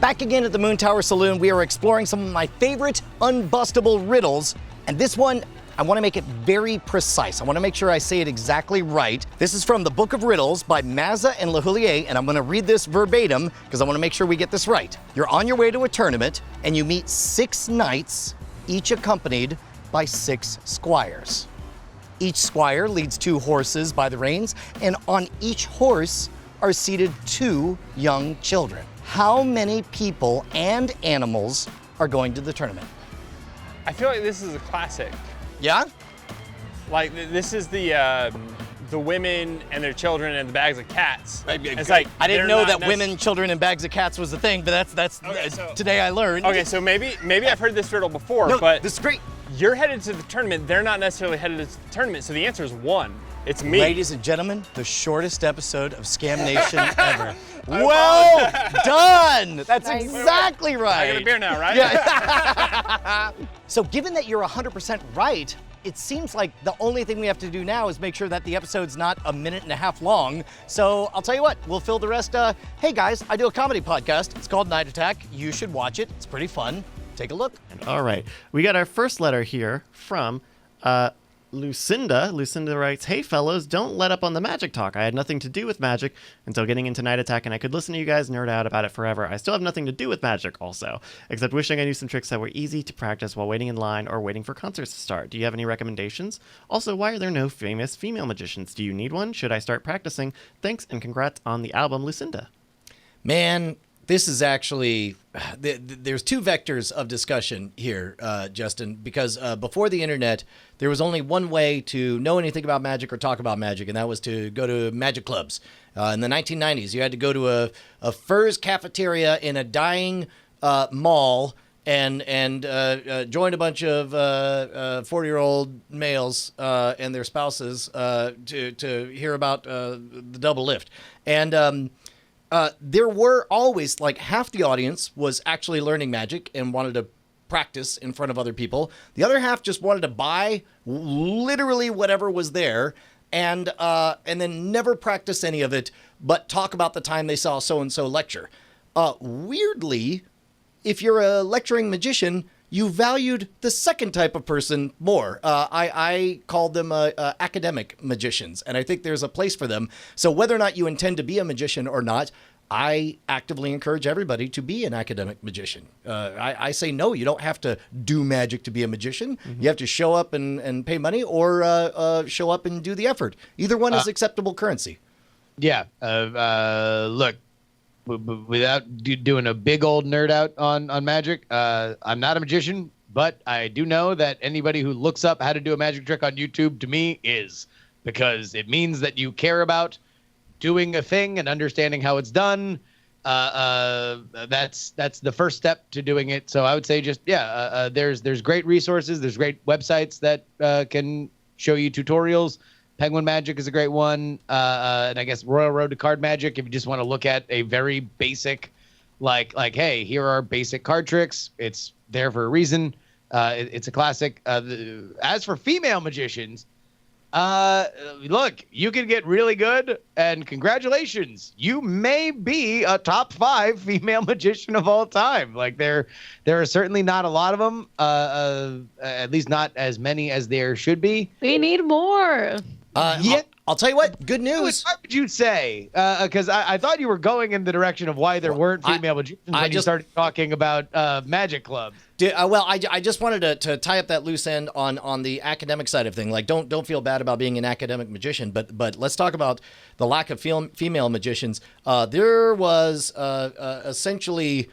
Back again at the Moon Tower Saloon, we are exploring some of my favorite unbustable riddles, and this one, I want to make it very precise. I want to make sure I say it exactly right. This is from the Book of Riddles by Mazza and Lhullier, and I'm going to read this verbatim because I want to make sure we get this right. You're on your way to a tournament, and you meet 6 knights, each accompanied by 6 squires. Each squire leads 2 horses by the reins, and on each horse are seated 2 young children. How many people and animals are going to the tournament? I feel like this is a classic. Yeah? Like this is the women and their children and the bags of cats. It's like I didn't know that women, children, and bags of cats was the thing, but that's okay, so, today I learned. Okay, so maybe I've heard this riddle before, no, but this is great. You're headed to the tournament. They're not necessarily headed to the tournament, so the answer is 1. It's me. Ladies and gentlemen, the shortest episode of Scam Nation ever. Well done! That's nice. Exactly right. I got a beer now, right? Yeah. So given that you're 100% right, it seems like the only thing we have to do now is make sure that the episode's not a minute and a half long. So I'll tell you what, we'll fill the rest. Hey guys, I do a comedy podcast. It's called Night Attack. You should watch it. It's pretty fun. Take a look. All right. We got our first letter here from Lucinda. Lucinda writes, "Hey fellows, don't let up on the magic talk. I had nothing to do with magic until getting into Night Attack, and I could listen to you guys nerd out about it forever. I still have nothing to do with magic also, except wishing I knew some tricks that were easy to practice while waiting in line or waiting for concerts to start. Do you have any recommendations? Also, why are there no famous female magicians? Do you need one? Should I start practicing? Thanks, and congrats on the album, Lucinda." Man, this is actually, there's 2 vectors of discussion here, Justin, because before the internet, there was only one way to know anything about magic or talk about magic, and that was to go to magic clubs. In the 1990s, you had to go to a Furs cafeteria in a dying mall and join a bunch of 40-year-old males and their spouses to hear about the double lift. And there were always, like, half the audience was actually learning magic and wanted to practice in front of other people. The other half just wanted to buy literally whatever was there and then never practice any of it, but talk about the time they saw so-and-so lecture. Weirdly, if you're a lecturing magician, you valued the second type of person more. I called them academic magicians, and I think there's a place for them. So whether or not you intend to be a magician or not, I actively encourage everybody to be an academic magician. I say no, you don't have to do magic to be a magician. Mm-hmm. You have to show up and pay money, or show up and do the effort. Either one is acceptable currency. Yeah. Look, without doing a big old nerd out on magic, I'm not a magician, but I do know that anybody who looks up how to do a magic trick on YouTube, to me, is, because it means that you care about doing a thing and understanding how it's done. That's the first step to doing it. So I would say just, there's great resources. There's great websites that can show you tutorials. Penguin Magic is a great one. And I guess Royal Road to Card Magic, if you just want to look at a very basic, like, hey, here are basic card tricks. It's there for a reason. It's a classic. As for female magicians, look, you can get really good, and congratulations, you may be a top 5 female magician of all time. Like, there are certainly not a lot of them, at least not as many as there should be. We need more. I'll tell you what, good news. What would you say? Because I thought you were going in the direction of why there weren't female magicians when you started talking about magic clubs. I just wanted to tie up that loose end on the academic side of things. Like, don't feel bad about being an academic magician, but let's talk about the lack of female magicians. There was essentially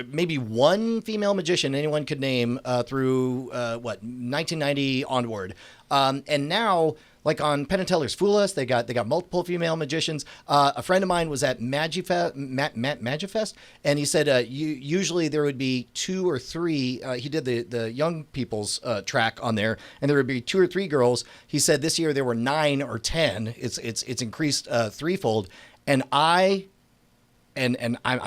maybe one female magician anyone could name through 1990 onward, and now, like on Penn and Teller's Fool Us, they got multiple female magicians. A friend of mine was at Magifest, and he said usually there would be 2 or 3. He did the young people's track on there, and there would be 2 or 3 girls. He said this year there were 9 or 10. It's increased threefold, and I'm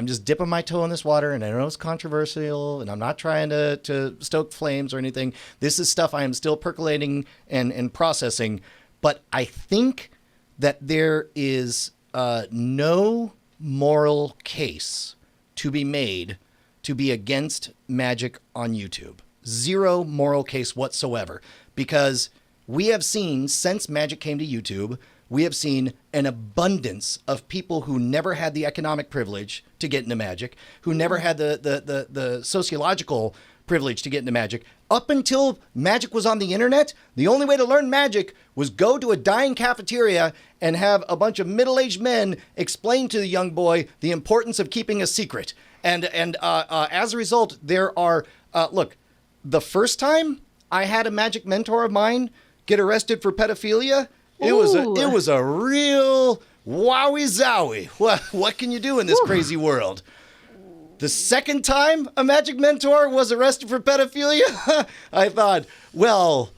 just dipping my toe in this water, and I know it's controversial, and I'm not trying to stoke flames or anything. This is stuff I am still percolating and processing, but I think that there is no moral case to be made to be against magic on YouTube. Zero moral case whatsoever. Because we have seen, since magic came to YouTube, we have seen an abundance of people who never had the economic privilege to get into magic, who never had the sociological privilege to get into magic. Up until magic was on the internet, the only way to learn magic was go to a dying cafeteria and have a bunch of middle-aged men explain to the young boy the importance of keeping a secret. And as a result, there are, look, the first time I had a magic mentor of mine get arrested for pedophilia, it was a real wowie zowie. What can you do in this crazy world? The second time a magic mentor was arrested for pedophilia, I thought, well,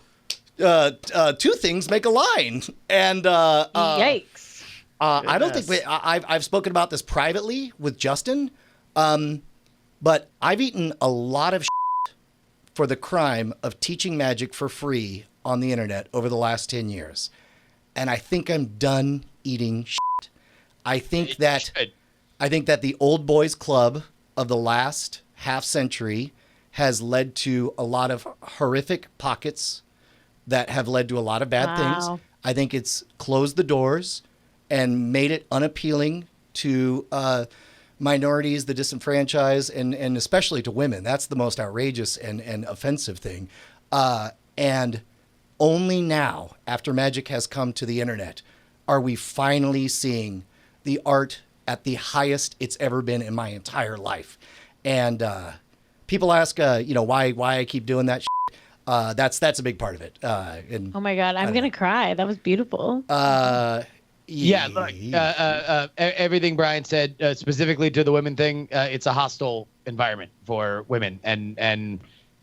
two things make a line. And yikes. I don't think I've spoken about this privately with Justin, but I've eaten a lot of shit for the crime of teaching magic for free on the internet over the last 10 years. And I think I'm done eating shit. I think that the old boys club of the last half century has led to a lot of horrific pockets that have led to a lot of bad things. I think it's closed the doors and made it unappealing to minorities, the disenfranchised, and especially to women. That's the most outrageous and offensive thing. And only now, after magic has come to the internet, are we finally seeing the art at the highest it's ever been in my entire life. And people ask, why I keep doing that shit. That's a big part of it. Oh my God, I'm going to cry. That was beautiful. Yeah, look, everything Brian said, specifically to the women thing, it's a hostile environment for women. And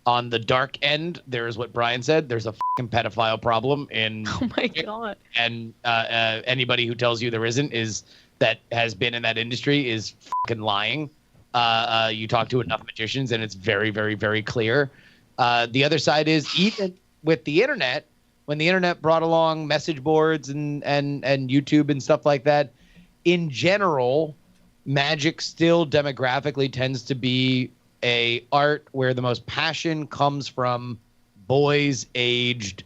on the dark end, there's what Brian said. There's a fucking pedophile problem in. Oh my God. And anybody who tells you there isn't that has been in that industry is fucking lying. You talk to enough magicians and it's very, very, very clear. The other side is even with the internet, when the internet brought along message boards and YouTube and stuff like that, in general, magic still demographically tends to be a art where the most passion comes from boys aged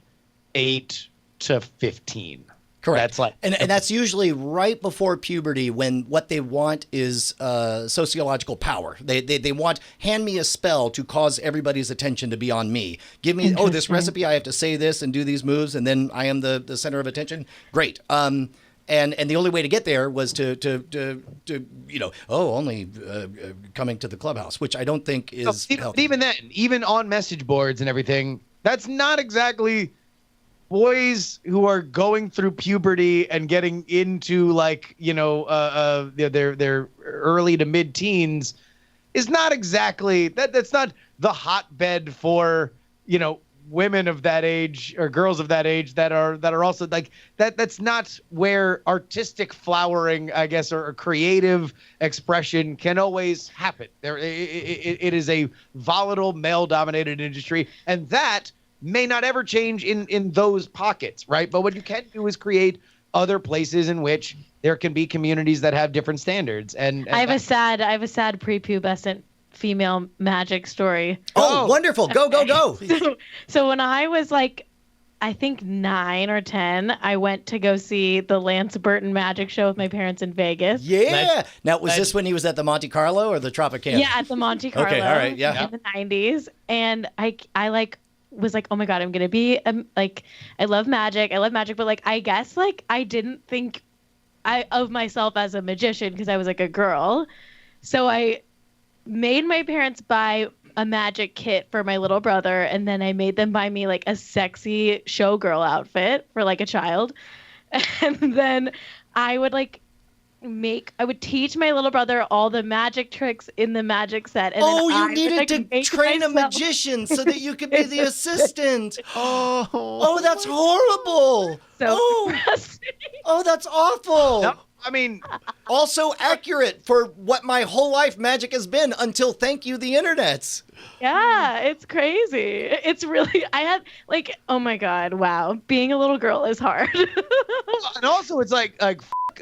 8 to 15. Correct. And that's usually right before puberty, when what they want is sociological power. They want, hand me a spell to cause everybody's attention to be on me. Give me, this recipe, I have to say this and do these moves, and then I am the center of attention. Great. And the only way to get there was to only coming to the clubhouse, which I don't think is healthy. Even then, even on message boards and everything, that's not exactly boys who are going through puberty and getting into their early to mid teens is not exactly that's not the hotbed for, women of that age or girls of that age that are also like that. That's not where artistic flowering, I guess, or creative expression can always happen. It is a volatile, male-dominated industry, and that may not ever change in those pockets, right? But what you can do is create other places in which there can be communities that have different standards. And I have a sad prepubescent female magic story. Oh, wonderful. Go. So when I was I think 9 or 10, I went to go see the Lance Burton magic show with my parents in Vegas. Yeah. Now, was this when he was at the Monte Carlo or the Tropicana? Yeah, at the Monte Carlo. Okay, all right, yeah. In the 90s. And I was like, oh my God, I'm going to be I love magic, but I guess I didn't think of myself as a magician because I was a girl. So I made my parents buy a magic kit for my little brother, and then I made them buy me a sexy showgirl outfit for a child. And then I would I would teach my little brother all the magic tricks in the magic set. And you needed to train a magician so that you could be the assistant. Oh, that's horrible. So that's awful. No, I mean, also accurate for what my whole life magic has been until thank you, the internets. Yeah, it's crazy. It's really, I had oh my God, wow. Being a little girl is hard. and also it's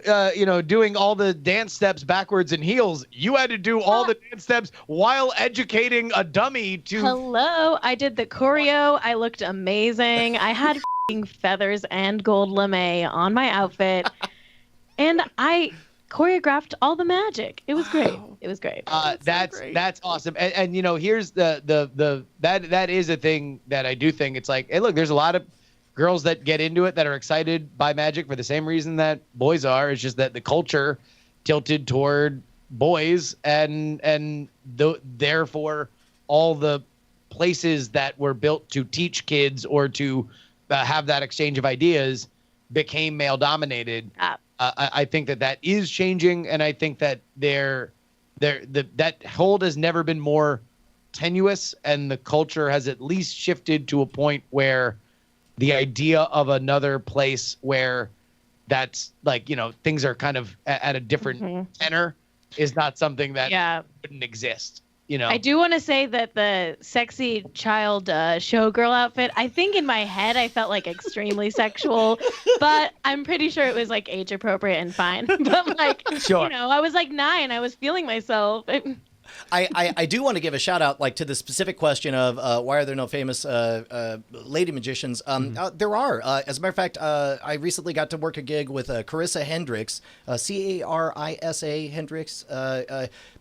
stuck, doing all the dance steps backwards in heels. You had to do all the dance steps while educating a dummy to. Hello, I did the choreo. I looked amazing. I had feathers and gold lame on my outfit, and I choreographed all the magic. It was great. It was great. That's awesome. And here's that is a thing that I do think. It's like, hey, look, there's a lot of girls that get into it that are excited by magic for the same reason that boys are. It's just that the culture tilted toward boys, and therefore all the places that were built to teach kids or to have that exchange of ideas became male dominated. I think that is changing, and I think that that hold has never been more tenuous, and the culture has at least shifted to a point where the idea of another place where that's like, things are kind of at a different tenor is not something that wouldn't exist. I do want to say that the sexy child showgirl outfit, I think in my head I felt like extremely sexual, but I'm pretty sure it was like age appropriate and fine. But like, sure. I was like 9, I was feeling myself. I do want to give a shout out, like, to the specific question of why are there no famous lady magicians? There are. As a matter of fact, I recently got to work a gig with Carissa Hendricks, Carisa Hendricks.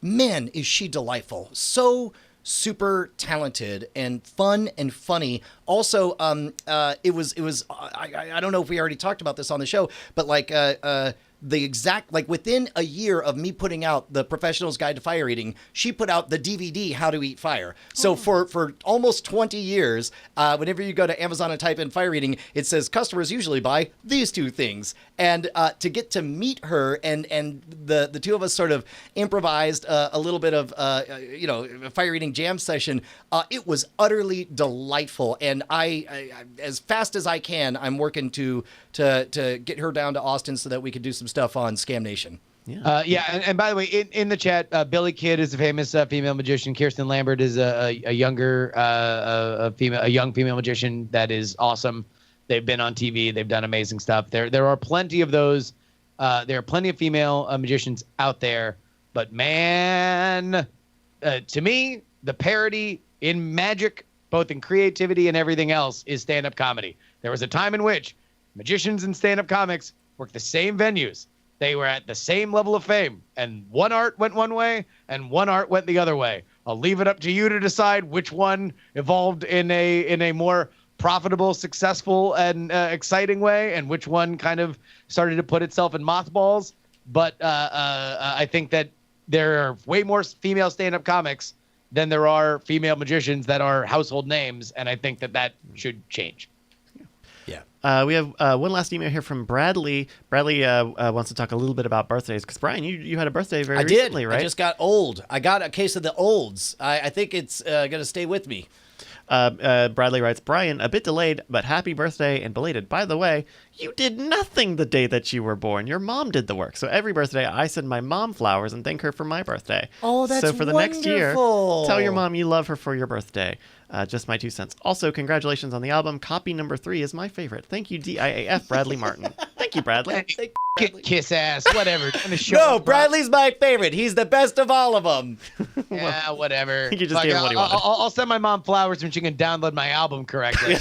Man, is she delightful! So super talented and fun and funny. Also, it was. I don't know if we already talked about this on the show, but like. The exact, like, within a year of me putting out the Professional's Guide to Fire Eating, she put out the DVD, How to Eat Fire. So for almost 20 years, whenever you go to Amazon and type in fire eating, it says customers usually buy these 2 things. And to get to meet her and the two of us sort of improvised a little bit of, a fire eating jam session, it was utterly delightful. And I as fast as I can, I'm working to get her down to Austin so that we could do some stuff on Scam Nation. And by the way, in the chat, Billy Kidd is a famous female magician. Kirsten Lambert is a young female magician that is awesome. They've been on TV. They've done amazing stuff. There are plenty of those. There are plenty of female magicians out there. But man, to me, the parody in magic, both in creativity and everything else, is stand-up comedy. There was a time in which magicians and stand-up comics worked the same venues. They were at the same level of fame, and one art went one way and one art went the other way. I'll leave it up to you to decide which one evolved in a more profitable, successful, and exciting way, and which one kind of started to put itself in mothballs. But I think that there are way more female stand-up comics than there are female magicians that are household names, and I think that should change. We have one last email here from Bradley. Bradley wants to talk a little bit about birthdays, because Brian, you had a birthday very recently, right? I just got old. I got a case of the olds. I think it's going to stay with me. Bradley writes, Brian, a bit delayed, but happy birthday and belated. By the way, you did nothing the day that you were born. Your mom did the work. So every birthday, I send my mom flowers and thank her for my birthday. Oh, that's So for the wonderful. next year, tell your mom you love her for your birthday. Just my 2 cents. Also, congratulations on the album. Copy number 3 is my favorite. Thank you, DIAF Bradley Martin. Thank you, Bradley. Kiss ass, whatever. No, Bradley's my favorite. He's the best of all of them. Yeah, whatever. You just gave him what he wanted. I'll send my mom flowers when she can download my album correctly.